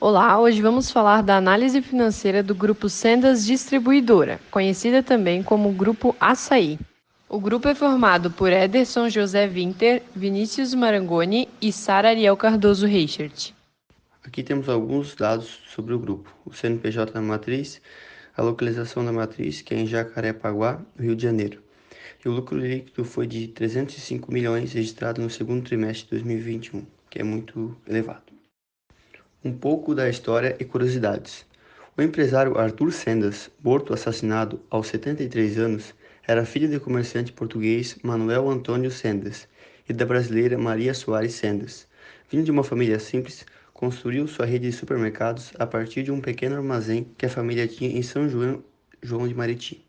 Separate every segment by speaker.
Speaker 1: Olá, hoje vamos falar da análise financeira do Grupo Sendas Distribuidora, conhecida também como Grupo Açaí. O grupo é formado por Ederson José Winter, Vinícius Marangoni e Sara Ariel Cardoso Reichert.
Speaker 2: Aqui temos alguns dados sobre o grupo. O CNPJ da matriz, a localização da matriz, que é em Jacarepaguá, no Rio de Janeiro. E o lucro líquido foi de 305 milhões registrado no segundo trimestre de 2021, que é muito elevado. Um pouco da história e curiosidades. O empresário Arthur Sendas, morto assassinado aos 73 anos, era filho do comerciante português Manuel Antônio Sendas e da brasileira Maria Soares Sendas. Vindo de uma família simples, construiu sua rede de supermercados a partir de um pequeno armazém que a família tinha em São João de Meriti.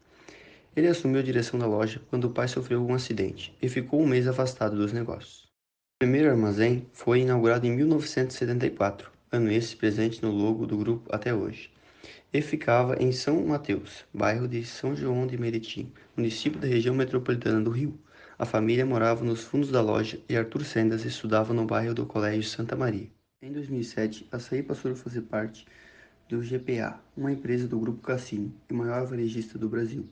Speaker 2: Ele assumiu a direção da loja quando o pai sofreu um acidente e ficou um mês afastado dos negócios. O primeiro armazém foi inaugurado em 1974, ano esse presente no logo do grupo até hoje, e ficava em São Mateus, bairro de São João de Meriti, município da região metropolitana do Rio. A família morava nos fundos da loja e Arthur Sendas estudava no bairro do Colégio Santa Maria. Em 2007, a Açaí passou a fazer parte do GPA, uma empresa do Grupo Cassini e maior varejista do Brasil.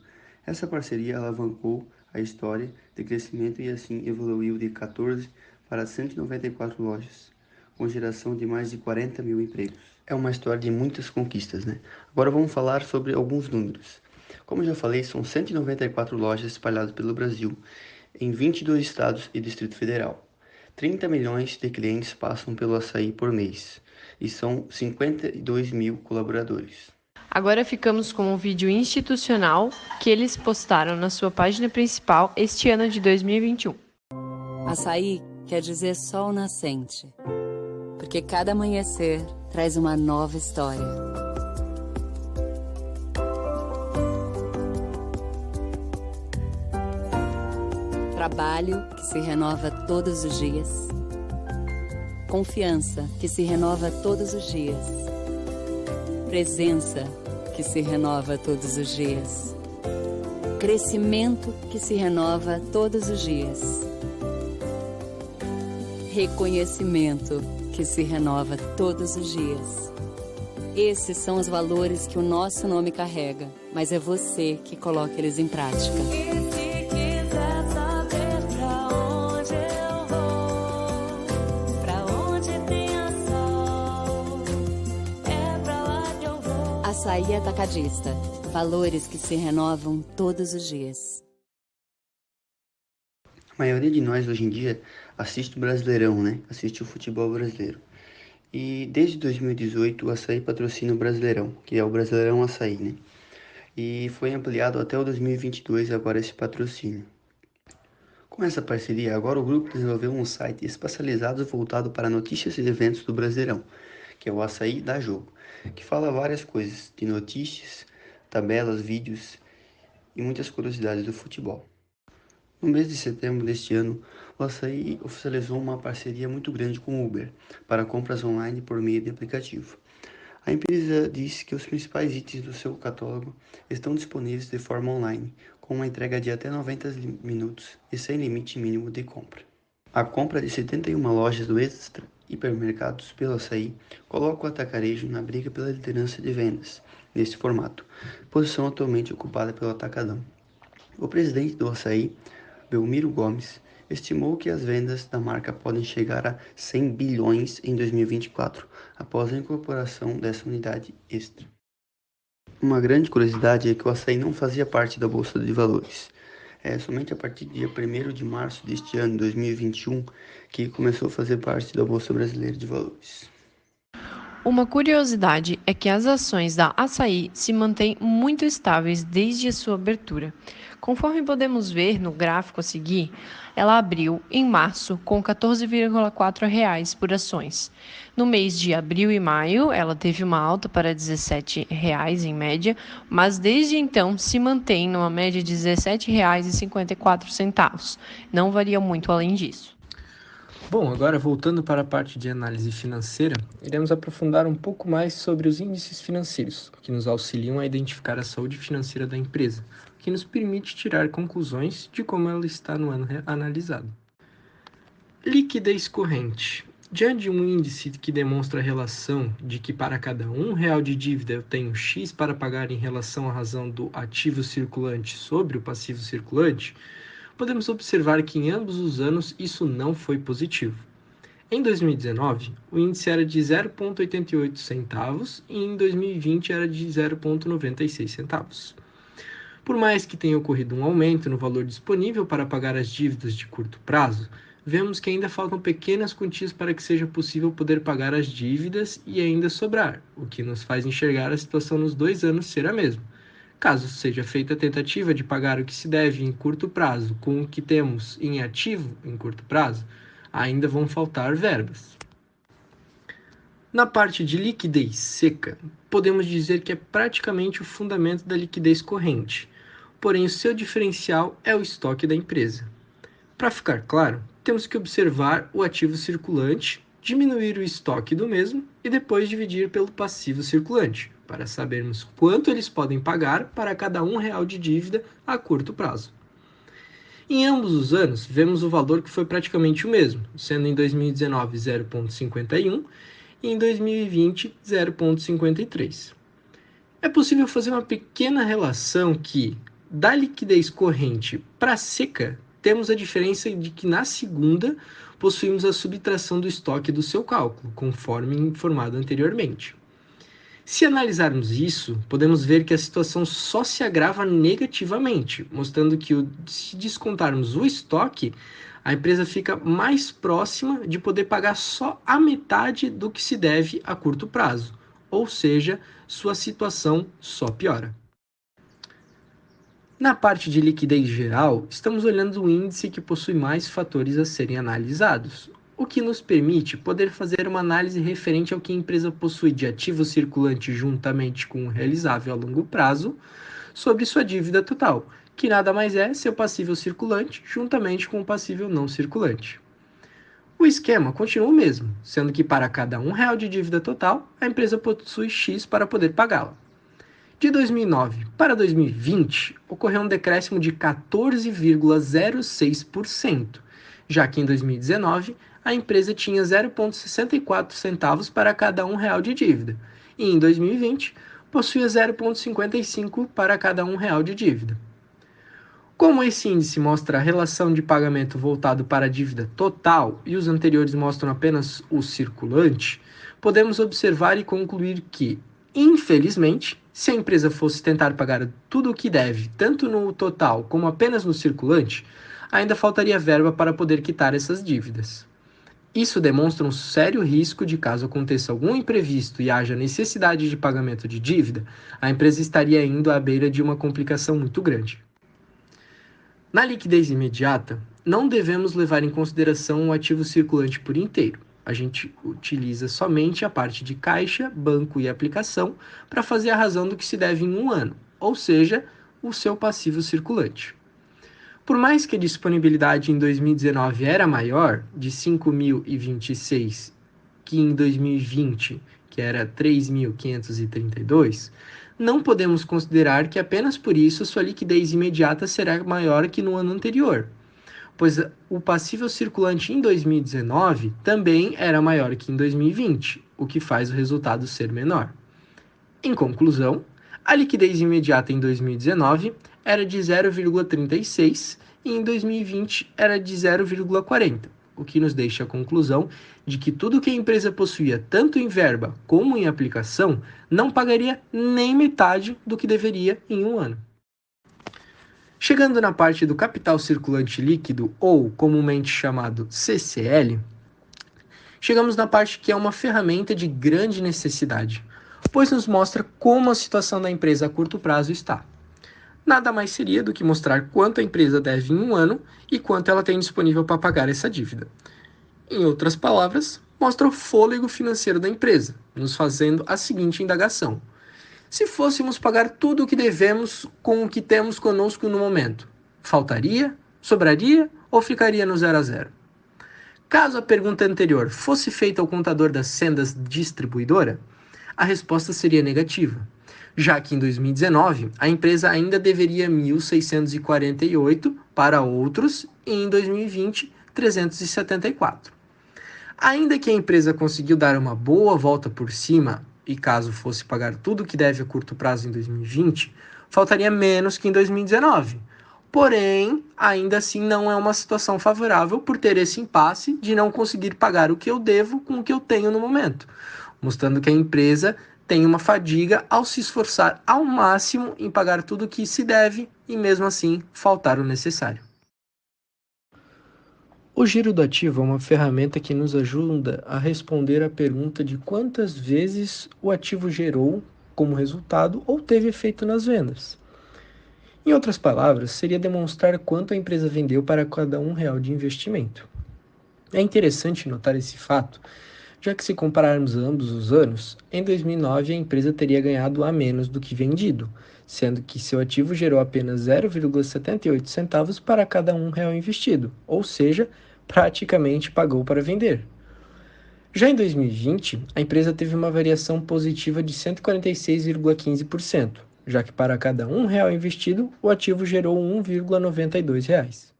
Speaker 2: Essa parceria alavancou a história de crescimento e assim evoluiu de 14 para 194 lojas, com geração de mais de 40 mil empregos. É uma história de muitas conquistas, né? Agora vamos falar sobre alguns números. Como já falei, são 194 lojas espalhadas pelo Brasil, em 22 estados e Distrito Federal. 30 milhões de clientes passam pelo Açaí por mês e são 52 mil colaboradores.
Speaker 1: Agora ficamos com um vídeo institucional que eles postaram na sua página principal este ano de 2021.
Speaker 3: Açaí quer dizer sol nascente, porque cada amanhecer traz uma nova história. Trabalho que se renova todos os dias. Confiança que se renova todos os dias. Presença que se renova todos os dias. Crescimento que se renova todos os dias. Reconhecimento que se renova todos os dias. Esses são os valores que o nosso nome carrega, mas é você que coloca eles em prática. Açaí Atacadista. Valores que se renovam todos os dias.
Speaker 2: A maioria de nós hoje em dia assiste o Brasileirão, né? Assiste o futebol brasileiro. E desde 2018 o Açaí patrocina o Brasileirão, que é o Brasileirão Açaí, né? E foi ampliado até o 2022 agora esse patrocínio. Com essa parceria, agora o grupo desenvolveu um site especializado voltado para notícias e eventos do Brasileirão, que é o Açaí Dá Jogo, que fala várias coisas de notícias, tabelas, vídeos e muitas curiosidades do futebol. No mês de setembro deste ano, o Açaí oficializou uma parceria muito grande com o Uber para compras online por meio de aplicativo. A empresa disse que os principais itens do seu catálogo estão disponíveis de forma online, com uma entrega de até 90 minutos e sem limite mínimo de compra. A compra de 71 lojas do Extra Hipermercados pelo Açaí coloca o atacarejo na briga pela liderança de vendas neste formato, posição atualmente ocupada pelo Atacadão. O presidente do Açaí, Belmiro Gomes, estimou que as vendas da marca podem chegar a 100 bilhões em 2024, após a incorporação dessa unidade extra. Uma grande curiosidade é que o Açaí não fazia parte da Bolsa de Valores. É somente a partir do dia 1º de março deste ano, 2021, que começou a fazer parte da Bolsa Brasileira de Valores.
Speaker 1: Uma curiosidade é que as ações da Açaí se mantêm muito estáveis desde a sua abertura. Conforme podemos ver no gráfico a seguir, ela abriu em março com R$ 14,4 por ações. No mês de abril e maio, ela teve uma alta para R$ 17 em média, mas desde então se mantém numa média de R$ 17,54. Não varia muito além disso.
Speaker 4: Bom, agora voltando para a parte de análise financeira, iremos aprofundar um pouco mais sobre os índices financeiros, que nos auxiliam a identificar a saúde financeira da empresa, que nos permite tirar conclusões de como ela está no ano analisado. Liquidez corrente. Diante de um índice que demonstra a relação de que para cada R$ 1 de dívida eu tenho X para pagar em relação à razão do ativo circulante sobre o passivo circulante, podemos observar que em ambos os anos isso não foi positivo. Em 2019, o índice era de 0,88 centavos e em 2020 era de 0,96 centavos. Por mais que tenha ocorrido um aumento no valor disponível para pagar as dívidas de curto prazo, vemos que ainda faltam pequenas quantias para que seja possível poder pagar as dívidas e ainda sobrar, o que nos faz enxergar a situação nos 2 anos ser a mesma. Caso seja feita a tentativa de pagar o que se deve em curto prazo com o que temos em ativo em curto prazo, ainda vão faltar verbas. Na parte de liquidez seca, podemos dizer que é praticamente o fundamento da liquidez corrente, porém o seu diferencial é o estoque da empresa. Para ficar claro, temos que observar o ativo circulante, diminuir o estoque do mesmo e depois dividir pelo passivo circulante, para sabermos quanto eles podem pagar para cada R$ 1 de dívida a curto prazo. Em ambos os anos, vemos o valor que foi praticamente o mesmo, sendo em 2019 0,51 e em 2020 0,53. É possível fazer uma pequena relação que, da liquidez corrente para seca, temos a diferença de que na segunda possuímos a subtração do estoque do seu cálculo, conforme informado anteriormente. Se analisarmos isso, podemos ver que a situação só se agrava negativamente, mostrando que se descontarmos o estoque, a empresa fica mais próxima de poder pagar só a metade do que se deve a curto prazo, ou seja, sua situação só piora. Na parte de liquidez geral, estamos olhando o índice que possui mais fatores a serem analisados, o que nos permite poder fazer uma análise referente ao que a empresa possui de ativo circulante juntamente com o realizável a longo prazo sobre sua dívida total, que nada mais é seu passível circulante juntamente com o passível não circulante. O esquema continua o mesmo, sendo que para cada R$ 1 de dívida total, a empresa possui X para poder pagá-la. De 2009 para 2020, ocorreu um decréscimo de 14,06%, já que em 2019 a empresa tinha 0,64 centavos para cada R$ 1 de dívida, e em 2020 possuía 0,55 para cada R$ 1 de dívida. Como esse índice mostra a relação de pagamento voltado para a dívida total e os anteriores mostram apenas o circulante, podemos observar e concluir que, infelizmente, se a empresa fosse tentar pagar tudo o que deve, tanto no total como apenas no circulante, ainda faltaria verba para poder quitar essas dívidas. Isso demonstra um sério risco de caso aconteça algum imprevisto e haja necessidade de pagamento de dívida, a empresa estaria indo à beira de uma complicação muito grande. Na liquidez imediata, não devemos levar em consideração o ativo circulante por inteiro. A gente utiliza somente a parte de caixa, banco e aplicação para fazer a razão do que se deve em um ano, ou seja, o seu passivo circulante. Por mais que a disponibilidade em 2019 era maior, de 5.026, que em 2020, que era 3.532, não podemos considerar que apenas por isso sua liquidez imediata será maior que no ano anterior, pois o passível circulante em 2019 também era maior que em 2020, o que faz o resultado ser menor. Em conclusão, a liquidez imediata em 2019 era de 0,36 e em 2020 era de 0,40, o que nos deixa a conclusão de que tudo que a empresa possuía tanto em verba como em aplicação não pagaria nem metade do que deveria em um ano. Chegando na parte do capital circulante líquido, ou comumente chamado CCL, chegamos na parte que é uma ferramenta de grande necessidade, pois nos mostra como a situação da empresa a curto prazo está. Nada mais seria do que mostrar quanto a empresa deve em um ano e quanto ela tem disponível para pagar essa dívida. Em outras palavras, mostra o fôlego financeiro da empresa, nos fazendo a seguinte indagação: se fôssemos pagar tudo o que devemos com o que temos conosco no momento, faltaria, sobraria ou ficaria no 0 a 0? Caso a pergunta anterior fosse feita ao contador das sendas distribuidora, a resposta seria negativa, já que em 2019 a empresa ainda deveria 1.648 para outros e em 2020 374. Ainda que a empresa conseguiu dar uma boa volta por cima, e caso fosse pagar tudo o que deve a curto prazo em 2020, faltaria menos que em 2019. Porém, ainda assim não é uma situação favorável por ter esse impasse de não conseguir pagar o que eu devo com o que eu tenho no momento, mostrando que a empresa tem uma fadiga ao se esforçar ao máximo em pagar tudo o que se deve e mesmo assim faltar o necessário. O giro do ativo é uma ferramenta que nos ajuda a responder à pergunta de quantas vezes o ativo gerou como resultado ou teve efeito nas vendas. Em outras palavras, seria demonstrar quanto a empresa vendeu para cada R$ 1 de investimento. É interessante notar esse fato, já que se compararmos ambos os anos, em 2009 a empresa teria ganhado a menos do que vendido, sendo que seu ativo gerou apenas 0,78 centavos para cada R$ 1 investido, ou seja, praticamente pagou para vender. Já em 2020, a empresa teve uma variação positiva de 146,15%, já que para cada R$ 1 investido, o ativo gerou R$ 1,92.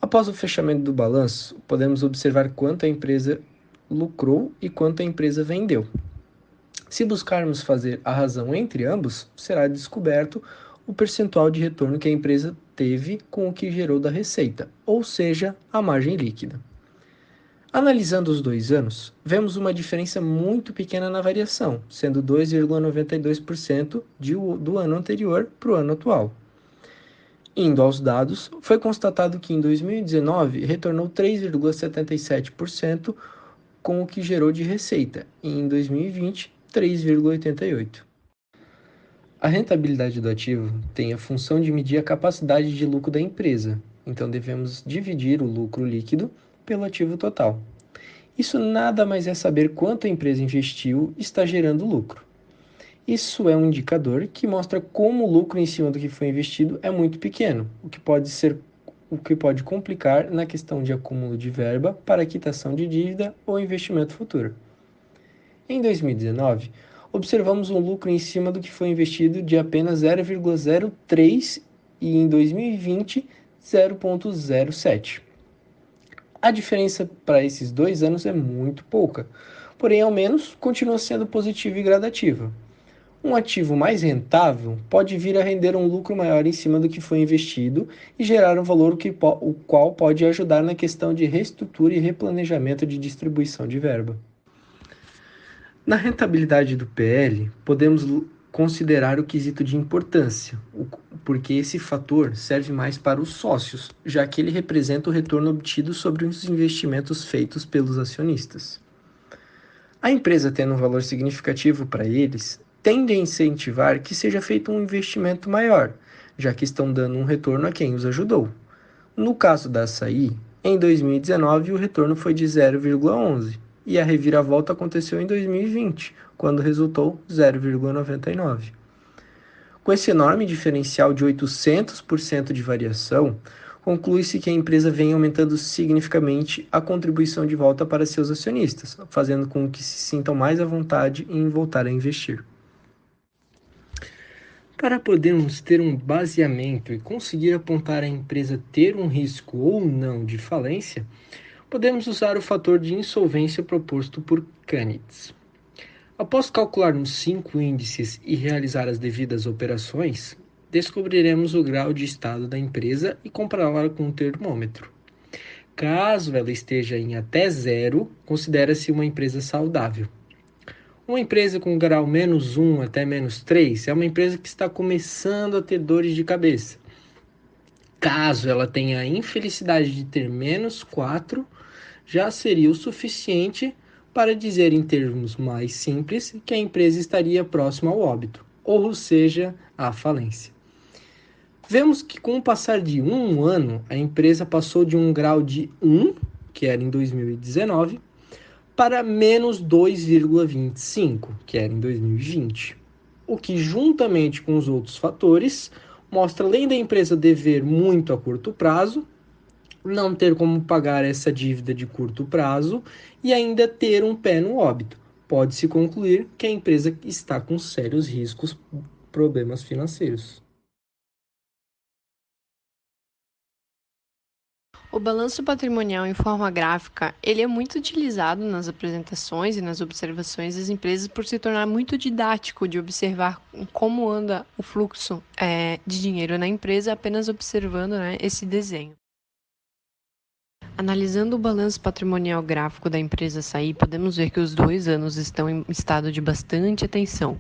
Speaker 4: Após o fechamento do balanço, podemos observar quanto a empresa lucrou e quanto a empresa vendeu. Se buscarmos fazer a razão entre ambos, será descoberto o percentual de retorno que a empresa teve com o que gerou da receita, ou seja, a margem líquida. Analisando os 2 anos, vemos uma diferença muito pequena na variação, sendo 2,92% do ano anterior para o ano atual. Indo aos dados, foi constatado que em 2019 retornou 3,77% com o que gerou de receita, e em 2020, 3,88%. A rentabilidade do ativo tem a função de medir a capacidade de lucro da empresa, então devemos dividir o lucro líquido pelo ativo total. Isso nada mais é saber quanto a empresa investiu e está gerando lucro. Isso é um indicador que mostra como o lucro em cima do que foi investido é muito pequeno, o que pode complicar na questão de acúmulo de verba para quitação de dívida ou investimento futuro. Em 2019, observamos um lucro em cima do que foi investido de apenas 0,03 e em 2020, 0,07. A diferença para esses 2 anos é muito pouca, porém ao menos continua sendo positiva e gradativa. Um ativo mais rentável pode vir a render um lucro maior em cima do que foi investido e gerar um valor o qual pode ajudar na questão de reestrutura e replanejamento de distribuição de verba. Na rentabilidade do PL, podemos considerar o quesito de importância, porque esse fator serve mais para os sócios, já que ele representa o retorno obtido sobre os investimentos feitos pelos acionistas. A empresa tendo um valor significativo para eles, tende a incentivar que seja feito um investimento maior, já que estão dando um retorno a quem os ajudou. No caso da Assaí, em 2019 o retorno foi de 0,11 e a reviravolta aconteceu em 2020, quando resultou 0,99. Com esse enorme diferencial de 800% de variação, conclui-se que a empresa vem aumentando significativamente a contribuição de volta para seus acionistas, fazendo com que se sintam mais à vontade em voltar a investir. Para podermos ter um baseamento e conseguir apontar a empresa ter um risco ou não de falência, podemos usar o fator de insolvência proposto por Canitz. Após calcularmos 5 índices e realizar as devidas operações, descobriremos o grau de estado da empresa e compará-la com um termômetro. Caso ela esteja em até 0, considera-se uma empresa saudável. Uma empresa com grau -1 até -3 é uma empresa que está começando a ter dores de cabeça. Caso ela tenha a infelicidade de ter -4, já seria o suficiente para dizer em termos mais simples que a empresa estaria próxima ao óbito, ou seja, à falência. Vemos que com o passar de um ano, a empresa passou de um grau de 1, que era em 2019, para -2,25, que era em 2020. O que, juntamente com os outros fatores, mostra além da empresa dever muito a curto prazo, não ter como pagar essa dívida de curto prazo e ainda ter um pé no óbito. Pode-se concluir que a empresa está com sérios riscos, problemas financeiros.
Speaker 1: O balanço patrimonial em forma gráfica, ele é muito utilizado nas apresentações e nas observações das empresas por se tornar muito didático de observar como anda o fluxo de dinheiro na empresa, apenas observando, né, esse desenho. Analisando o balanço patrimonial gráfico da empresa Açaí, podemos ver que os 2 anos estão em estado de bastante atenção,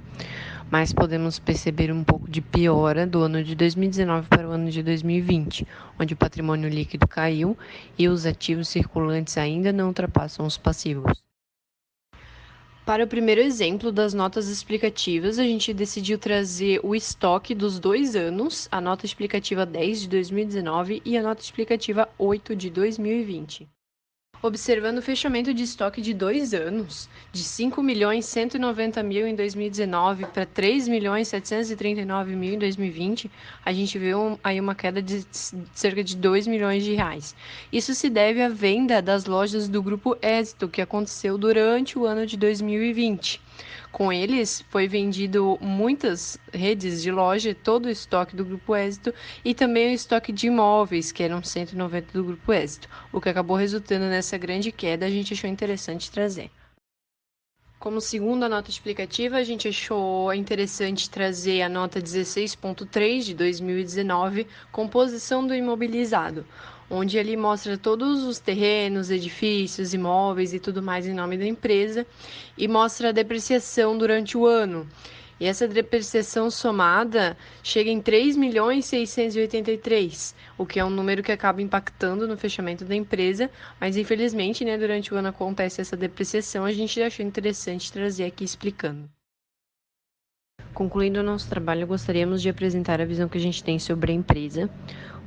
Speaker 1: mas podemos perceber um pouco de piora do ano de 2019 para o ano de 2020, onde o patrimônio líquido caiu e os ativos circulantes ainda não ultrapassam os passivos. Para o primeiro exemplo das notas explicativas, a gente decidiu trazer o estoque dos 2 anos, a nota explicativa 10 de 2019 e a nota explicativa 8 de 2020. Observando o fechamento de estoque de 2 anos, de 5.190.000 em 2019 para 3.739.000 em 2020, a gente vê aí uma queda de cerca de 2 milhões de reais. Isso se deve à venda das lojas do Grupo Éxito, que aconteceu durante o ano de 2020. Com eles, foi vendido muitas redes de loja, todo o estoque do Grupo Éxito e também o estoque de imóveis, que eram 190 do Grupo Éxito, o que acabou resultando nessa grande queda, a gente achou interessante trazer. Como segunda nota explicativa, a gente achou interessante trazer a nota 16.3 de 2019, composição do imobilizado, onde ele mostra todos os terrenos, edifícios, imóveis e tudo mais em nome da empresa e mostra a depreciação durante o ano. E essa depreciação somada chega em 3.683.000, o que é um número que acaba impactando no fechamento da empresa, mas infelizmente, né, durante o ano acontece essa depreciação, a gente achou interessante trazer aqui explicando. Concluindo o nosso trabalho, gostaríamos de apresentar a visão que a gente tem sobre a empresa,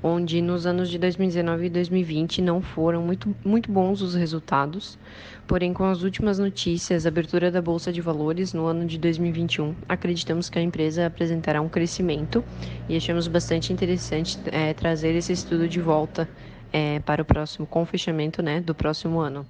Speaker 1: onde nos anos de 2019 e 2020 não foram muito bons os resultados, porém com as últimas notícias, a abertura da Bolsa de Valores no ano de 2021, acreditamos que a empresa apresentará um crescimento e achamos bastante interessante trazer esse estudo de volta para o próximo, com o fechamento, né, do próximo ano.